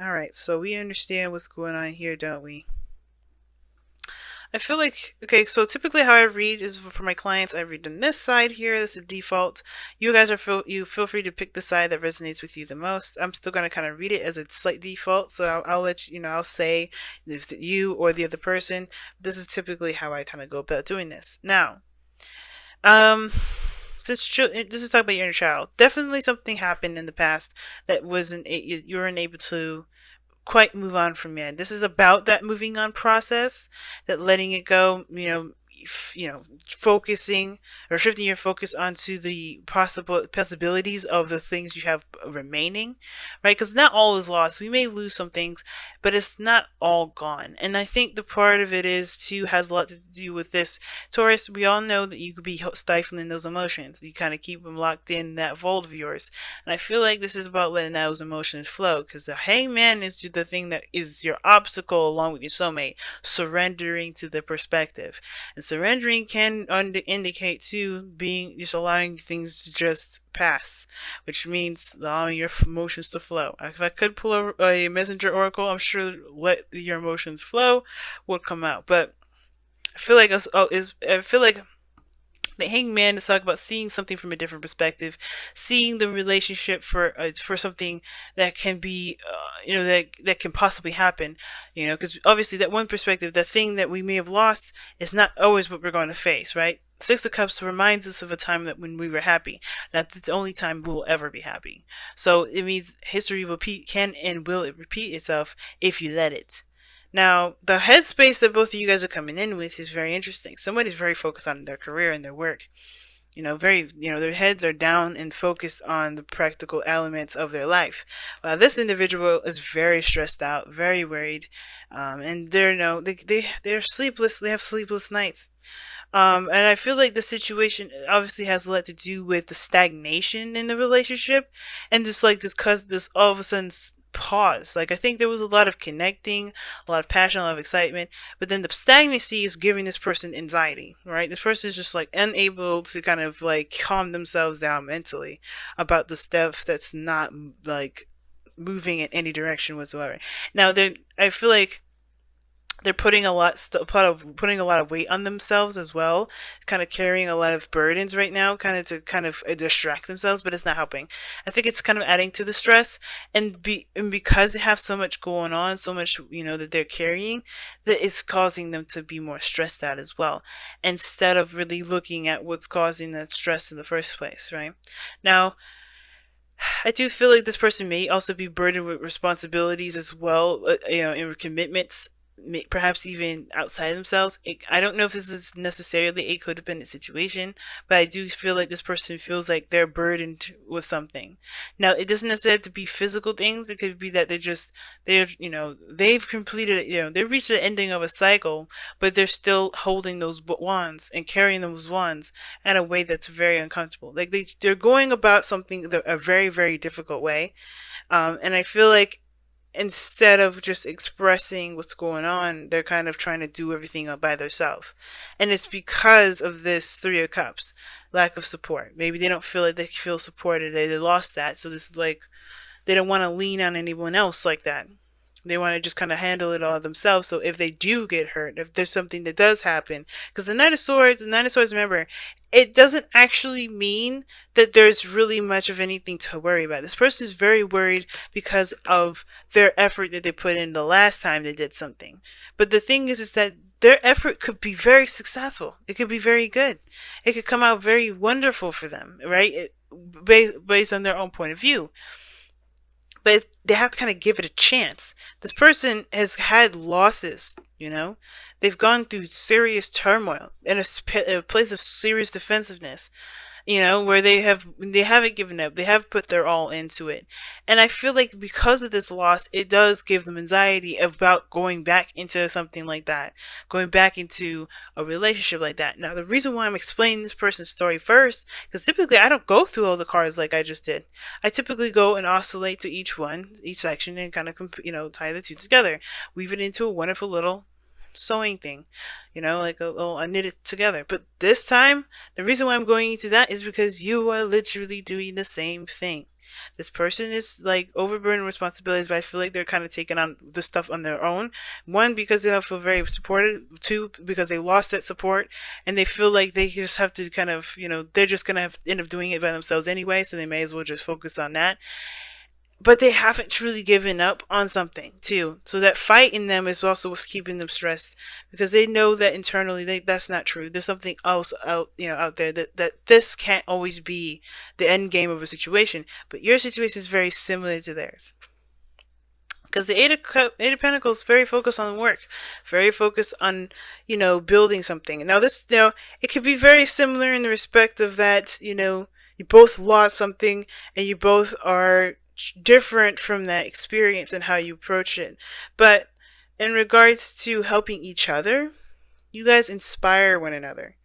All right, so we understand what's going on here, don't we? I feel like, okay, so typically how I read is for my clients, I read on this side here. This is default. You guys you feel free to pick the side that resonates with you the most. I'm still going to kind of read it as a slight default. So I'll let you know, I'll say if you or the other person, this is typically how I kind of go about doing this. Now, um, this is talking about your inner child. Definitely something happened in the past that you weren't able to quite move on from it. This is about that moving on process, that letting it go, focusing or shifting your focus onto the possibilities of the things you have remaining, right? Because not all is lost. We may lose some things, but it's not all gone. And I think the part of it is too has a lot to do with this. Taurus, we all know that you could be stifling those emotions. You kind of keep them locked in that vault of yours. And I feel like this is about letting those emotions flow, because the hangman is the thing that is your obstacle along with your soulmate, surrendering to the perspective. And surrendering can indicate too being just allowing things to just pass, which means allowing your emotions to flow. If I could pull a messenger oracle, I'm sure let your emotions flow would come out. But I feel like I feel like the hangman is talking about seeing something from a different perspective, seeing the relationship for something that can be, that can possibly happen, because obviously that one perspective, the thing that we may have lost, is not always what we're going to face, right? Six of Cups reminds us of a time that when we were happy. That's the only time we'll ever be happy. So it means history can and will it repeat itself if you let it. Now, the headspace that both of you guys are coming in with is very interesting. Somebody's very focused on their career and their work. Their heads are down and focused on the practical elements of their life. While this individual is very stressed out, very worried, and they're sleepless. They have sleepless nights. And I feel like the situation obviously has a lot to do with the stagnation in the relationship, and just like this all of a sudden pause. Like I think there was a lot of connecting, a lot of passion, a lot of excitement, but then the stagnancy is giving this person anxiety, right? This person is just like unable to kind of like calm themselves down mentally about the stuff that's not like moving in any direction whatsoever. Now, I feel like they're putting a lot of weight on themselves as well, kind of carrying a lot of burdens right now, kind of distract themselves, but it's not helping. I think it's kind of adding to the stress, and because they have so much going on, so much that they're carrying, that it's causing them to be more stressed out as well, instead of really looking at what's causing that stress in the first place, right? Now, I do feel like this person may also be burdened with responsibilities as well, and commitments, perhaps even outside themselves. I don't know if this is necessarily a codependent situation, but I do feel like this person feels like they're burdened with something. Now, it doesn't necessarily have to be physical things. It could be that they've completed, they've reached the ending of a cycle, but they're still holding those wands and carrying those wands in a way that's very uncomfortable. Like they're going about something a very, very difficult way. And I feel like instead of just expressing what's going on, they're kind of trying to do everything by themselves. And it's because of this Three of Cups, lack of support. Maybe they don't feel like they feel supported. They lost that. So this is like, they don't want to lean on anyone else like that. They want to just kind of handle it all themselves. So if they do get hurt, if there's something that does happen, because the Knight of Swords, remember, it doesn't actually mean that there's really much of anything to worry about. This person is very worried because of their effort that they put in the last time they did something. But the thing is that their effort could be very successful. It could be very good. It could come out very wonderful for them, right? Based on their own point of view, but they have to kind of give it a chance. This person has had losses, they've gone through serious turmoil in a place of serious defensiveness, where they haven't given up. They have put their all into it. And I feel like because of this loss, it does give them anxiety about going back into something like that, going back into a relationship like that. Now, the reason why I'm explaining this person's story first, because typically I don't go through all the cards like I just did. I typically go and oscillate to each section, and kind of, tie the two together, weave it into a wonderful little sewing thing, like a little, I knit it together. But this time, the reason why I'm going into that is because you are literally doing the same thing. This person is like overburdened with responsibilities, but I feel like they're kind of taking on the stuff on their own. One, because they don't feel very supported. Two, because they lost that support and they feel like they just have to kind of, they're just gonna end up doing it by themselves anyway, so they may as well just focus on that. But they haven't truly given up on something too. So that fight in them is also what's keeping them stressed, because they know that internally that's not true. There's something else out there, that this can't always be the end game of a situation. But your situation is very similar to theirs. Because the Eight of Pentacles is very focused on work, very focused on, building something. Now this, it could be very similar in the respect of that, you both lost something and you both are different from that experience and how you approach it. But in regards to helping each other, you guys inspire one another.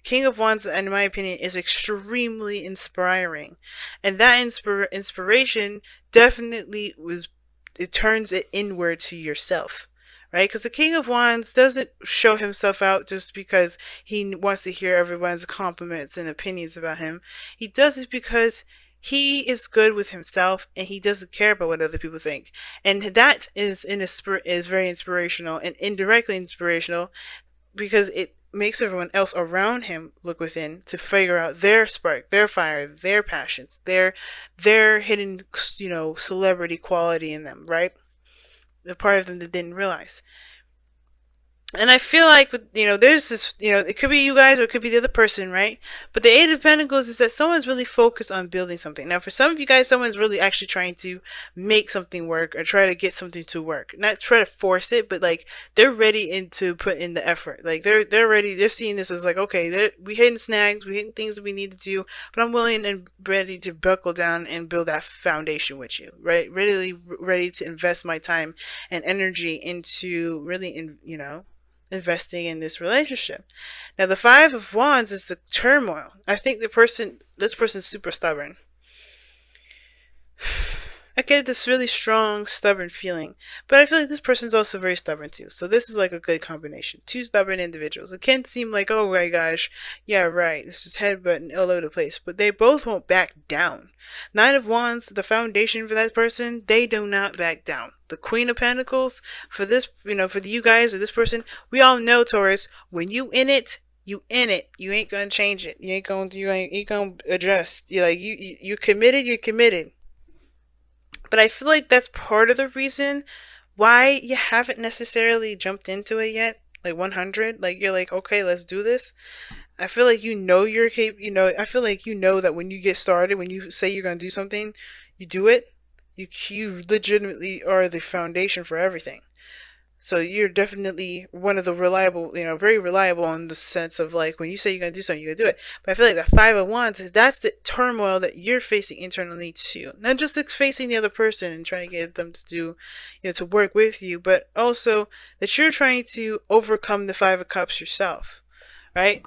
King of Wands, in my opinion, is extremely inspiring. And that inspiration definitely it turns it inward to yourself, right? Because the King of Wands doesn't show himself out just because he wants to hear everyone's compliments and opinions about him. He does it because he is good with himself and he doesn't care about what other people think. And that is very inspirational and indirectly inspirational, because it makes everyone else around him look within to figure out their spark, their fire, their passions, their hidden, celebrity quality in them, right? The part of them that didn't realize. And I feel like, there's this, it could be you guys or it could be the other person, right? But the Eight of Pentacles is that someone's really focused on building something. Now, for some of you guys, someone's really actually trying to make something work or try to get something to work. Not try to force it, but like they're ready to put in the effort. Like they're ready. They're seeing this as like, okay, we hitting snags, we hitting things that we need to do, but I'm willing and ready to buckle down and build that foundation with you, right? Really ready to invest my time and energy into really, investing in this relationship. Now, the Five of Wands is the turmoil. I think this person's super stubborn. I get this really strong, stubborn feeling, but I feel like this person's also very stubborn too. So this is like a good combination. Two stubborn individuals. It can seem like, oh my gosh, yeah, right, it's just headbutting all over the place, but they both won't back down. Nine of Wands, the foundation for that person, they do not back down. The Queen of Pentacles, for this, for you guys or this person, we all know, Taurus, when you in it, you in it. You ain't gonna change it. You ain't gonna adjust. You're like, you committed, you're committed. But I feel like that's part of the reason why you haven't necessarily jumped into it yet. Like 100, like you're like, okay, let's do this. I feel like you're capable. I feel like that when you get started, when you say you're gonna do something, you do it. You legitimately are the foundation for everything. So you're definitely one of the reliable, very reliable in the sense of like when you say you're going to do something, you're going to do it. But I feel like the Five of Wands, that's the turmoil that you're facing internally too. Not just facing the other person and trying to get them to do, to work with you, but also that you're trying to overcome the Five of Cups yourself, right?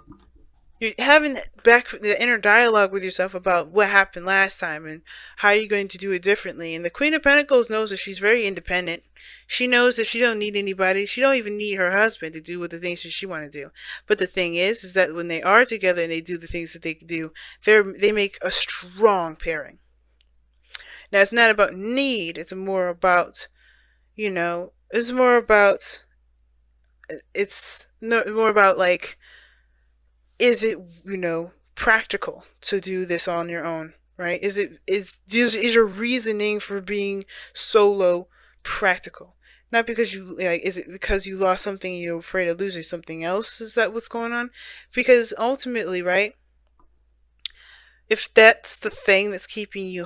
You're having back the inner dialogue with yourself about what happened last time and how you're going to do it differently. And the Queen of Pentacles knows that she's very independent. She knows that she don't need anybody. She don't even need her husband to do what the things that she want to do. But the thing is that when they are together and they do the things that they do, they make a strong pairing. Now, it's not about need. It's more about, it's more about, like, is it, practical to do this on your own, right? Is your reasoning for being solo practical? Not because is it because you lost something and you're afraid of losing something else? Is that what's going on? Because ultimately, right, if that's the thing that's keeping you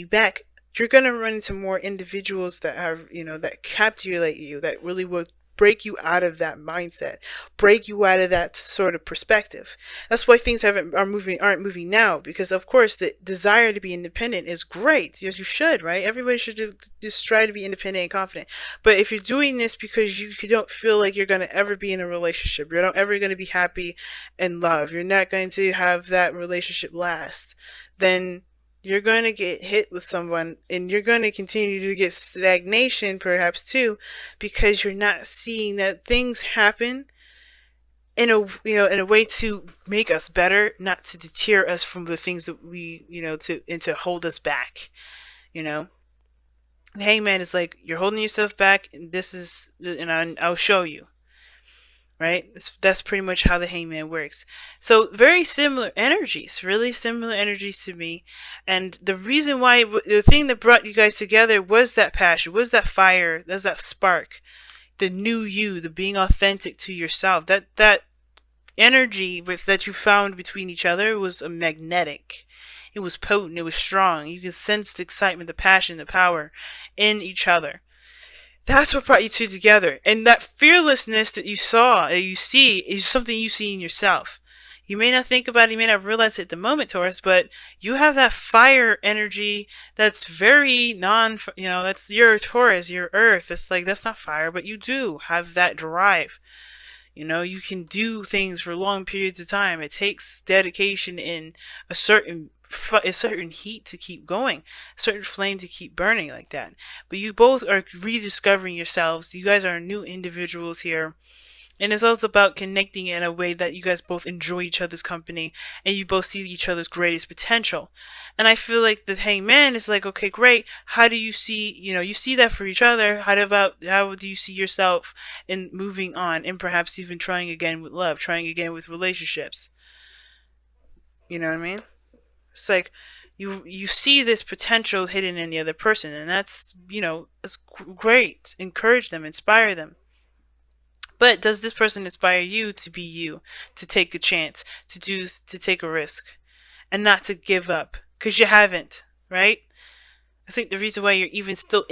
back, you're going to run into more individuals that have, that captivate you, that really will break you out of that mindset, break you out of that sort of perspective. That's why things aren't moving now, because of course the desire to be independent is great. Yes, you should, right? Everybody should just try to be independent and confident. But if you're doing this because you don't feel like you're going to ever be in a relationship, you're not ever going to be happy in love, you're not going to have that relationship last, then You're going to get hit with someone, and you're going to continue to get stagnation perhaps too, because you're not seeing that things happen in a, in a way to make us better, not to deter us from the things that we, to hold us back. You know, the hangman is like, you're holding yourself back, and this is, and I'll show you. Right? That's pretty much how the hangman works. So very similar energies, really similar energies to me. And the reason why, the thing that brought you guys together was that passion, was that fire, was that spark, the new you, the being authentic to yourself. That energy that you found between each other was a magnetic. It was potent. It was strong. You could sense the excitement, the passion, the power in each other. That's what brought you two together. And that fearlessness that you saw, that you see, is something you see in yourself. You may not think about it, you may not realize it at the moment, Taurus, but you have that fire energy that's very that's your Taurus, your earth. It's like, that's not fire, but you do have that drive. You can do things for long periods of time. It takes dedication in a certain heat to keep going, a certain flame to keep burning like that. But you both are rediscovering yourselves. You guys are new individuals here. And it's also about connecting in a way that you guys both enjoy each other's company and you both see each other's greatest potential. And I feel like the hangman is like, okay, great. How do you see, you see that for each other. How do you see yourself in moving on and perhaps even trying again with love, trying again with relationships? You know what I mean? It's like you see this potential hidden in the other person, and that's, it's great. Encourage them, inspire them. But does this person inspire you to be you, to take a chance, to take a risk, and not to give up? Because you haven't, right? I think the reason why you're even still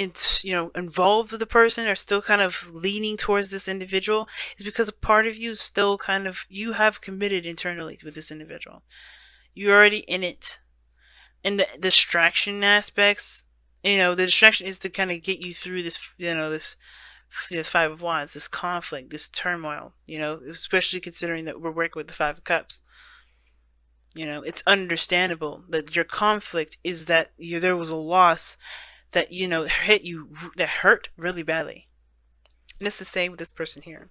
involved with the person, or still kind of leaning towards this individual, is because a part of you still you have committed internally with this individual. You're already in it. And the distraction aspects, the distraction is to kind of get you through this, this Five of Wands, this conflict, this turmoil, especially considering that we're working with the Five of Cups. It's understandable that your conflict is that there was a loss that, hit you, that hurt really badly. And it's the same with this person here.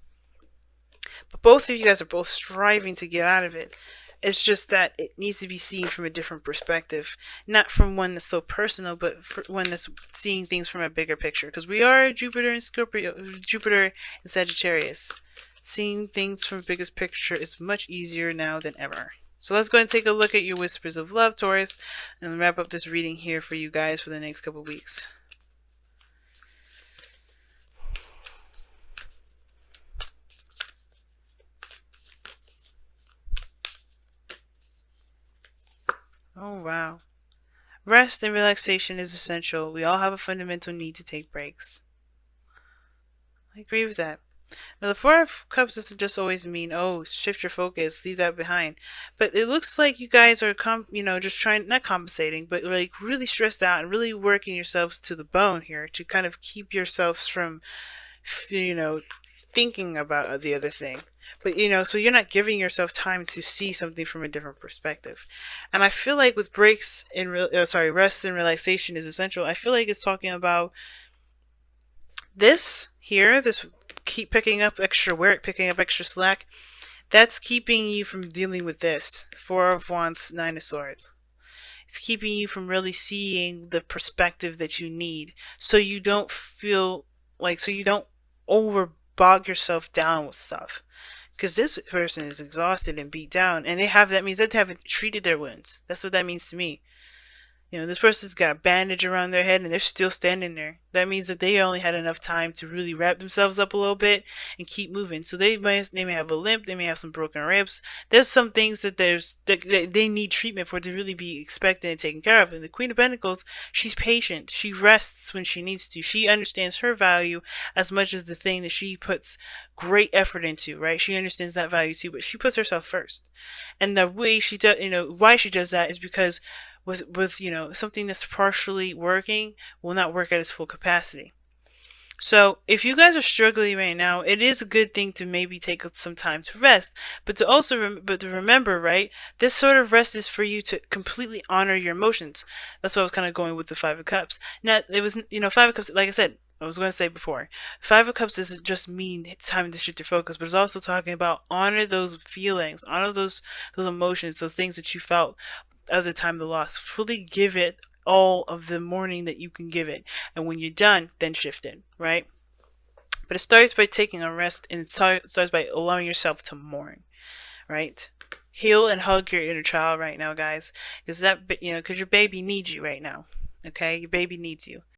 But both of you guys are both striving to get out of it. It's just that it needs to be seen from a different perspective, not from one that's so personal, but one that's seeing things from a bigger picture. Because we are Jupiter and Sagittarius. Seeing things from a biggest picture is much easier now than ever. So let's go and take a look at your whispers of love, Taurus, and wrap up this reading here for you guys for the next couple weeks. Oh, wow. Rest and relaxation is essential. We all have a fundamental need to take breaks. I agree with that. Now, the Four of Cups doesn't just always mean, oh, shift your focus, leave that behind. But it looks like you guys are, just trying, not compensating, but like really stressed out and really working yourselves to the bone here to kind of keep yourselves from, thinking about the other thing. But, so you're not giving yourself time to see something from a different perspective. And I feel like with breaks rest and relaxation is essential. I feel like it's talking about this here, this keep picking up extra work, picking up extra slack. That's keeping you from dealing with this. Four of Wands, Nine of Swords. It's keeping you from really seeing the perspective that you need. So you don't overbog yourself down with stuff. Because this person is exhausted and beat down, and that means they haven't treated their wounds. That's what that means to me. This person's got a bandage around their head and they're still standing there. That means that they only had enough time to really wrap themselves up a little bit and keep moving. So they may have a limp, they may have some broken ribs. There's some things that they need treatment for to really be expected and taken care of. And the Queen of Pentacles, she's patient. She rests when she needs to. She understands her value as much as the thing that she puts great effort into, right? She understands that value too, but she puts herself first. And the way she does, why she does that is because with something that's partially working will not work at its full capacity. So if you guys are struggling right now, it is a good thing to maybe take some time to rest, but to also but to remember, right? This sort of rest is for you to completely honor your emotions. That's what I was kind of going with the Five of Cups. Now it was, Five of Cups. Like I said, I was going to say before, Five of Cups doesn't just mean it's time to shift your focus, but it's also talking about honor those feelings, honor those emotions, those things that you felt at the time of the loss. Fully give it all of the mourning that you can give it, and when you're done, then shift it, right? But it starts by taking a rest, and it starts by allowing yourself to mourn, right? Heal and hug your inner child right now, guys, because because your baby needs you right now. Okay, your baby needs you.